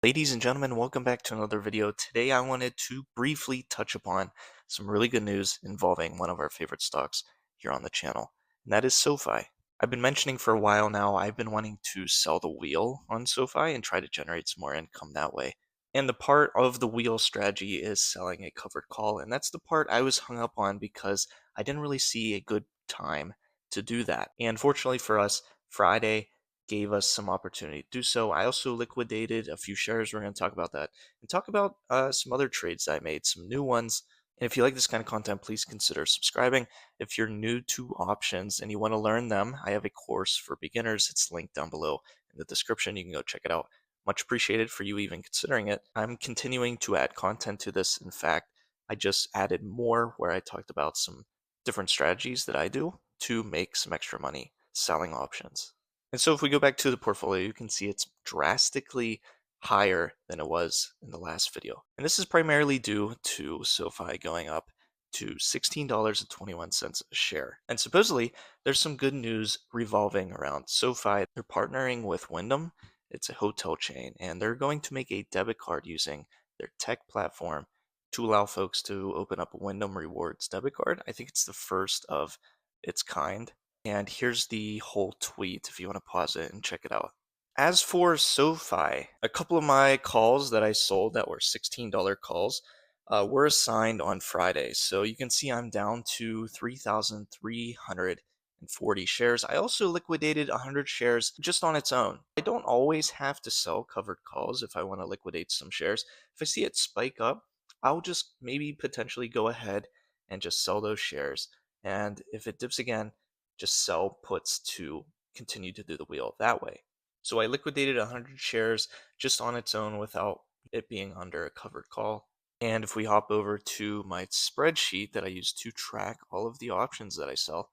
Ladies and gentlemen, welcome back to another video. Today I wanted to briefly touch upon some really good news involving one of our favorite stocks here on the channel, and that is Sofi. I've been mentioning for a while now, I've been wanting to sell the wheel on Sofi and try to generate some more income that way. And the part of the wheel strategy is selling a covered call, and that's the part I was hung up on because I didn't really see a good time to do that. And fortunately for us, Friday gave us some opportunity to do so. I also liquidated a few shares. We're going to talk about that and talk about some other trades I made, some new ones. And if you like this kind of content, please consider subscribing. If you're new to options and you want to learn them, I have a course for beginners. It's linked down below in the description. You can go check it out. Much appreciated for you even considering it. I'm continuing to add content to this. In fact, I just added more where I talked about some different strategies that I do to make some extra money selling options. And so if we go back to the portfolio, you can see it's drastically higher than it was in the last video. And this is primarily due to SoFi going up to $16.21 a share. And supposedly, there's some good news revolving around SoFi. They're partnering with Wyndham. It's a hotel chain, and they're going to make a debit card using their tech platform to allow folks to open up a Wyndham Rewards debit card. I think it's the first of its kind. And here's the whole tweet if you want to pause it and check it out. As for SoFi, a couple of my calls that I sold that were $16 calls were assigned on Friday. So you can see I'm down to 3,340 shares. I also liquidated 100 shares just on its own. I don't always have to sell covered calls if I want to liquidate some shares. If I see it spike up, I'll just maybe potentially go ahead and just sell those shares. And if it dips again, just sell puts to continue to do the wheel that way. So I liquidated 100 shares just on its own without it being under a covered call. And if we hop over to my spreadsheet that I use to track all of the options that I sell,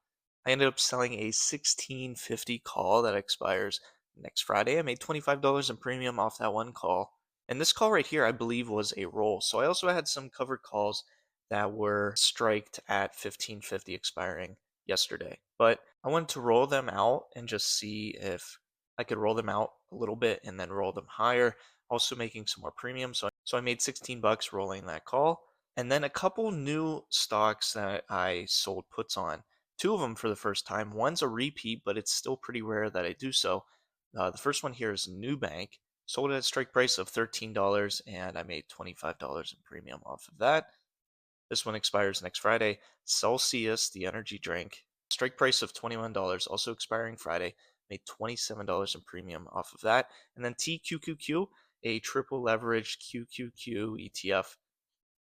I ended up selling a 1650 call that expires next Friday. I made $25 in premium off that one call. And this call right here, I believe, was a roll. So I also had some covered calls that were striked at 1550 expiring yesterday. But I wanted to roll them out and just see if I could roll them out a little bit and then roll them higher, also making some more premium. So I made 16 bucks rolling that call. And then a couple new stocks that I sold puts on. Two of them for the first time. One's a repeat, but it's still pretty rare that I do so. The first one here is Nubank. Sold at a strike price of $13 and I made $25 in premium off of that. This one expires next Friday. Celsius, the energy drink, strike price of $21, also expiring Friday. Made $27 in premium off of that. And then TQQQ, a triple leveraged QQQ ETF.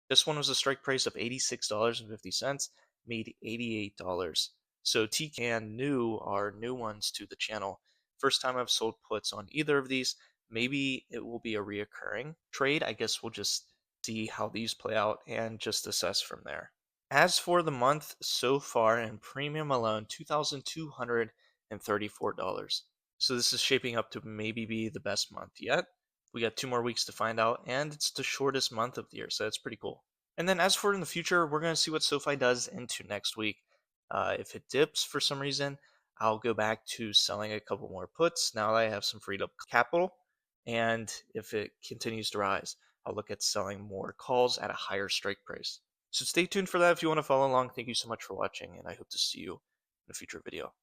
This one was a strike price of $86.50, made $88. So TQ and New are new ones to the channel. First time I've sold puts on either of these. Maybe it will be a reoccurring trade. I guess we'll just see how these play out and just assess from there. As for the month so far in premium alone, $2,234. So this is shaping up to maybe be the best month yet. We got 2 more weeks to find out, and it's the shortest month of the year, so that's pretty cool. And then as for in the future, we're going to see what SoFi does into next week. If it dips for some reason, I'll go back to selling a couple more puts now that I have some freed up capital. And if it continues to rise, I'll look at selling more calls at a higher strike price. So stay tuned for that if you want to follow along. Thank you so much for watching, and I hope to see you in a future video.